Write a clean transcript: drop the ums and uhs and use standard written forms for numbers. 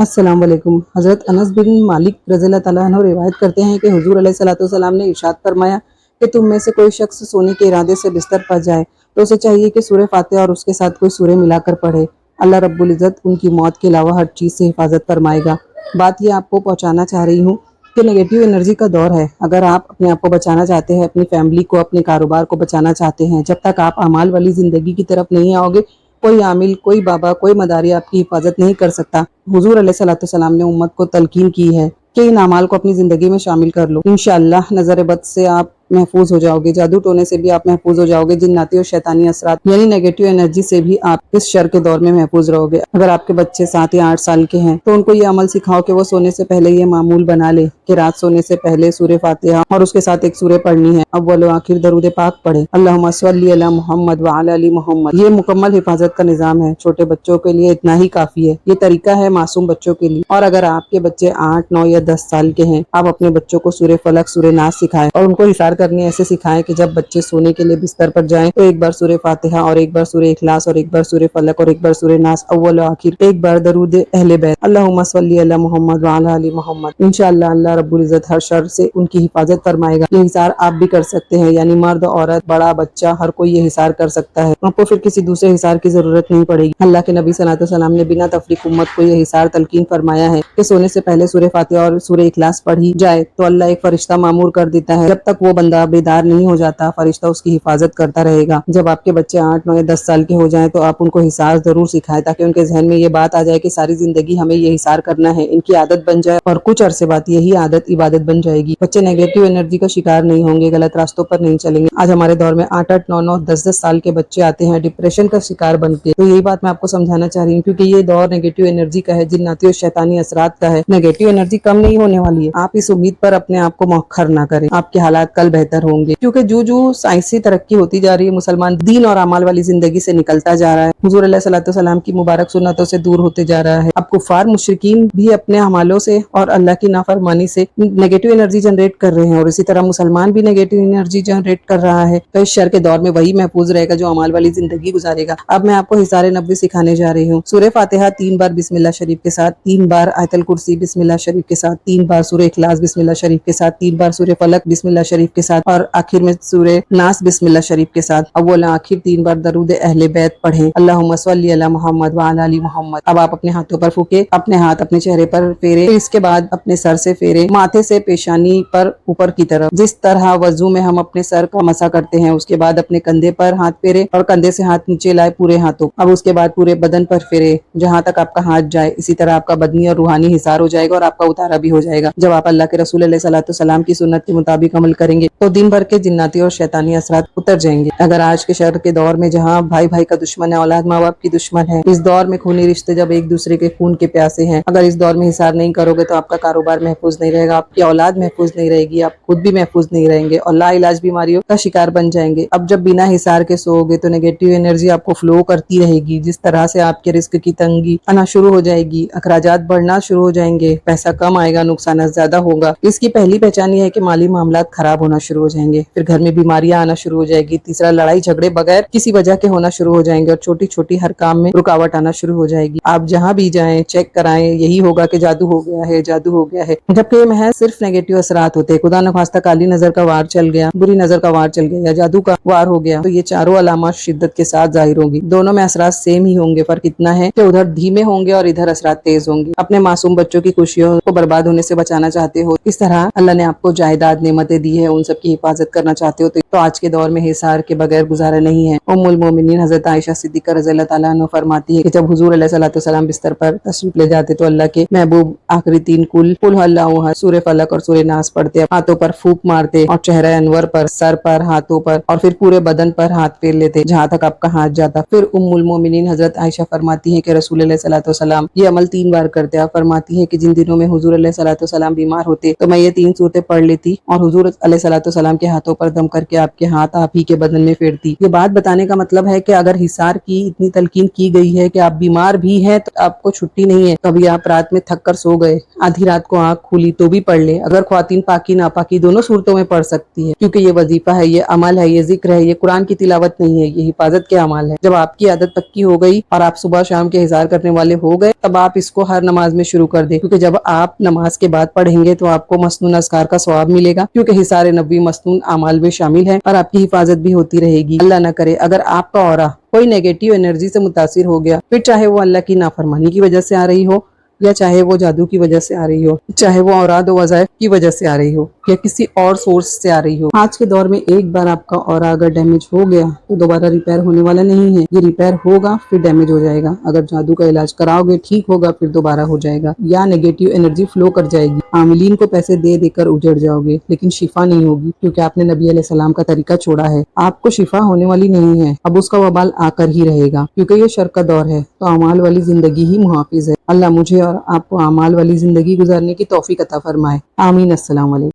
अस्सलाम वालेकुम। हज़रत अनस बिन मालिक रज़ी अल्लाह ताला अन्हु रिवायत करते हैं कि हुजूर अलैहिस्सलाम ने इरशाद फरमाया कि तुम में से कोई शख्स सोने के इरादे से बिस्तर पर जाए तो उसे चाहिए कि सूरह फातिहा और उसके साथ कोई सूरह मिलाकर पढ़े। अल्लाह रब्बुल इज़्ज़त उनकी मौत के अलावा हर चीज़ से हिफाजत फरमाएगा। बात ये आपको पहुंचाना चाह रही हूँ कि नेगेटिव एनर्जी का दौर है। अगर आप अपने आप को बचाना चाहते हैं, अपनी फैमिली को, अपने कारोबार को बचाना चाहते हैं, जब तक आप अमाल वाली ज़िंदगी की तरफ नहीं आओगे, कोई आमिल, कोई बाबा, कोई मदारी आपकी हिफाजत नहीं कर सकता। हुजूर अलैहिस्सलाम ने उम्मत को तलकीन की है कि इन अमाल को अपनी ज़िंदगी में शामिल कर लो। इंशाअल्लाह नज़र बद से आप महफूज हो जाओगे, जादू टोने से भी आप महफूज हो जाओगे, जिन्नाती और शैतानी असरात यानी नेगेटिव एनर्जी से भी आप इस शर के दौर में महफूज रहोगे। अगर आपके बच्चे 7 या 8 साल के हैं तो उनको ये अमल सिखाओ कि वो सोने से पहले ये मामूल बना ले कि रात सोने से पहले सूरह फातिहा और उसके साथ एक सूरह पढ़नी है। अव्वल व आखिर दरूद पाक पढ़े, अल्लाहुम्मा सल्ली अला मुहम्मद व अला आलि मुहम्मद। ये मुकम्मल हिफाजत का निज़ाम है। छोटे बच्चों के लिए इतना ही काफ़ी है। ये तरीका है मासूम बच्चों के लिए। और अगर आपके बच्चे 8, 9 या 10 साल के हैं, आप अपने बच्चों को सूरह फलक, सूरह नास सिखाएं और उनको हिसार करनी ऐसे सिखाएं कि जब बच्चे सोने के लिए बिस्तर पर जाएं तो एक बार सूरह फातिहा और एक बार सूरह इखलास और एक बार सूरह फलक और एक बार सूरह नास, अव्वल व आखिर एक बार दरूद अहले बैत, अल्लाहुम्मा सल्ली अला मुहम्मद व अला आलि मुहम्मद। इंशाअल्लाह अल्लाह रब्बुल इज़्ज़त हर शर से उनकी हिफाजत फरमाएगा। ये हिसार आप भी कर सकते हैं, यानी मर्द, औरत, बड़ा, बच्चा, हर कोई ये हिसार कर सकता है। आपको फिर किसी दूसरे हिसार की जरूरत नहीं पड़ेगी। अल्लाह के नबी सल्लल्लाहु अलैहि वसल्लम ने बिना तफरीक उम्मत को ये हिसार तलकीन फरमाया है कि सोने से पहले सूरह फातिहा और सूरह इखलास पढ़ी जाए तो अल्लाह एक फरिश्ता मामूर कर देता है। जब तक वो बंदा बेदार नहीं हो जाता, फरिश्ता उसकी हिफाजत करता रहेगा। जब आपके बच्चे 8, 9 या 10 साल के हो जाएं तो आप उनको हिसार जरूर सिखाएं ताकि उनके जहन में ये बात आ जाए कि सारी जिंदगी हमें ये हिसार करना है, इनकी आदत बन जाए और कुछ अरसे बाद यही आदत इबादत बन जाएगी। बच्चे नेगेटिव एनर्जी का शिकार नहीं होंगे, गलत रास्तों पर नहीं चलेंगे। आज हमारे दौर में 8, 8, 9, 9, 10, 10 साल के बच्चे आते हैं डिप्रेशन का शिकार बन के। तो यही बात मैं आपको समझाना चाह रही हूँ, क्योंकि ये दौर नेगेटिव एनर्जी का है, जिन्नाती और शैतानी असरात का है। नेगेटिव एनर्जी कम नहीं होने वाली है। आप इस उम्मीद पर अपने आप को मौखर ना करें, आपके हालात कल बेहतर होंगे। क्योंकि जो साइंसी तरक्की होती जा रही है, मुसलमान दीन और अमाल वाली जिंदगी से निकलता जा रहा है, हुजूर अलैहिस्सलाम की मुबारक सुन्नतों से दूर होते जा रहा है। अब कुफार मुशरिकीन भी अपने अमालों से और अल्लाह की नाफरमानी से नेगेटिव एनर्जी जनरेट कर रहे हैं और इसी तरह मुसलमान भी नेगेटिव एनर्जी जनरेट कर रहा है। तो इस शर के दौर में वही महफूज रहेगा जो अमाल वाली जिंदगी गुजारेगा। अब मैं आपको हिसार नबवी सिखाने जा रही हूँ। सूरह फातिहा 3 बार बिस्मिल्लाह शरीफ के साथ, 3 बार आयतल कुर्सी बिस्मिल्लाह शरीफ के साथ, 3 बार सूरह इखलास बिस्मिल्लाह शरीफ के साथ, 3 बार सूरह फलक बिस्मिल्लाह शरीफ के साथ और आखिर में सूरह नास बिस्मिल्लाह शरीफ के साथ। अव्वल आखिर 3 बार दरूद अहले बैत पढ़ें, अल्लाहुम्मा सल्ली अला मुहम्मद व अला आलि मुहम्मद। अब आप अपने हाथों पर फूके, अपने हाथ अपने चेहरे पर फेरे, इसके बाद अपने सर से फेरे, माथे से पेशानी पर ऊपर की तरफ, जिस तरह वजू में हम अपने सर का मसा करते हैं। उसके बाद अपने कंधे पर हाथ फेरे और कंधे से हाथ नीचे लाए पूरे हाथों। अब उसके बाद पूरे बदन पर फेरे, जहाँ तक आपका हाथ जाए। इसी तरह आपका बदनी और रूहानी हिसार हो जाएगा और आपका उतारा भी हो जाएगा। जब आप अल्लाह के रसूल अलैहिस्सलाम की सुन्नत के मुताबिक अमल करेंगे तो दिन भर के जिन्नाती और शैतानी असरात उतर जाएंगे। अगर आज के शहर के दौर में जहाँ भाई भाई का दुश्मन है, औलाद माँ बाप की दुश्मन है, इस दौर में खूनी रिश्ते जब एक दूसरे के खून के प्यासे हैं, अगर इस दौर में हिसार नहीं करोगे तो आपका कारोबार महफूज नहीं रहेगा, आपकी औलाद महफूज नहीं रहेगी, आप खुद भी महफूज नहीं रहेंगे और लाइलाज बीमारियों का शिकार बन जाएंगे। अब जब बिना हिसार के सोओगे तो नेगेटिव एनर्जी आपको फ्लो करती रहेगी। जिस तरह से आपके रिस्क की तंगी आना शुरू हो जाएगी, अखराजात बढ़ना शुरू हो जाएंगे, पैसा कम आएगा, नुकसान ज्यादा होगा। इसकी पहली पहचान ये है कि माली मामलात खराब होना शुरू हो जाएंगे, फिर घर में बीमारियां आना शुरू हो जाएगी। तीसरा, लड़ाई झगड़े बगैर किसी वजह के होना शुरू हो जाएंगे और छोटी छोटी हर काम में रुकावट आना शुरू हो जाएगी। आप जहाँ भी जाएं चेक कराएं, यही होगा कि जादू हो गया है, जादू हो गया है, जबकि ये महज सिर्फ नेगेटिव असरात होते हैं। खुदा न खास्ता काली नजर का वार चल गया, बुरी नजर का वार चल गया या जादू का वार हो गया तो ये चारों अलामत शिद्दत के साथ जाहिर होगी। दोनों में असरात सेम ही होंगे, फर्क इतना है कि उधर धीमे होंगे और इधर असरात तेज होंगे। अपने मासूम बच्चों की खुशियों को बर्बाद होने से बचाना चाहते हो, इस तरह अल्लाह ने आपको जायदाद नेमतें दी है, उन सब की हिफाजत करना चाहते हो तो आज के दौर में हिसार के बगैर गुजारा नहीं है। उम्मुल मोमिनीन हजरत आयशा सिद्दीका रज़ियल्लाहु ताला अन्हा फरमाती है कि जब हुजूर अलैहिस्सलाम बिस्तर पर तशरीफ ले जाते तो अल्लाह के महबूब आखिरी 3 कुल अल्लाहु अहद, सूरह फलक और सूरह नास पढ़ते, हाथों पर फूंक मारते और चेहरा अनवर पर, सर पर, हाथों पर और फिर पूरे बदन पर हाथ फेर लेते जहाँ तक आपका हाथ जाता। फिर उम्मुल मोमिनीन हजरत आयशा फरमाती है कि रसूल अलैहिस्सलाम ये अमल 3 बार करते। आप फरमाती है कि जिन दिनों में हुजूर अलैहिस्सलाम बीमार होते तो मैं ये 3 सूरतें पढ़ लेती और हुजूर अलैहिस्सलाम के हाथों पर दम करके आपके हाथ आप ही के बदन में फेरती। ये बात बताने का मतलब है कि अगर हिसार की इतनी तलकीन की गई है कि आप बीमार भी हैं तो आपको छुट्टी नहीं है, कभी आप रात में थक कर सो गए, आधी रात को आंख खुली तो भी पढ़ ले। अगर ख्वातीन पाकी नापाकी दोनों सूरतों में पढ़ सकती है, क्योंकि ये वजीफा है, ये अमल है, ये जिक्र है, ये कुरान की तिलावत नहीं है, ये हिफाजत के अमल है। जब आपकी आदत पक्की हो गई और आप सुबह शाम के हिसार करने वाले हो गए, तब आप इसको हर नमाज में शुरू कर दे, क्योंकि जब आप नमाज के बाद पढ़ेंगे तो आपको मसनून अज़कार का सवाब मिलेगा, क्योंकि हिसार नबी मसनून अमाल में शामिल है और आपकी हिफाजत भी होती रहेगी। अल्लाह न करे अगर आपका औरा कोई नेगेटिव एनर्जी से मुतासिर हो गया, फिर चाहे वो अल्लाह की नाफरमानी की वजह से आ रही हो, या चाहे वो जादू की वजह से आ रही हो, चाहे वो औराद व वज़ाइफ की वजह से आ रही हो, या किसी और सोर्स से आ रही हो। आज के दौर में एक बार आपका ऑरा अगर डैमेज हो गया तो दोबारा रिपेयर होने वाला नहीं है। ये रिपेयर होगा फिर डैमेज हो जाएगा। अगर जादू का इलाज कराओगे ठीक होगा, फिर दोबारा हो जाएगा, या नेगेटिव एनर्जी फ्लो कर जाएगी। आमिलीन को पैसे दे देकर उजड़ जाओगे, लेकिन शिफा नहीं होगी, क्योंकि आपने नबी अलैहिस्सलाम का तरीका छोड़ा है। आपको शिफा होने वाली नहीं है, अब उसका वबाल आकर ही रहेगा, क्योंकि ये शर का दौर है। तो अमाल वाली जिंदगी ही मुहाफिज है। अल्लाह मुझे और आपको अमाल वाली जिंदगी गुजारने की तौफीक अता फरमाए। आमीन। अस्सलाम वालेकुम।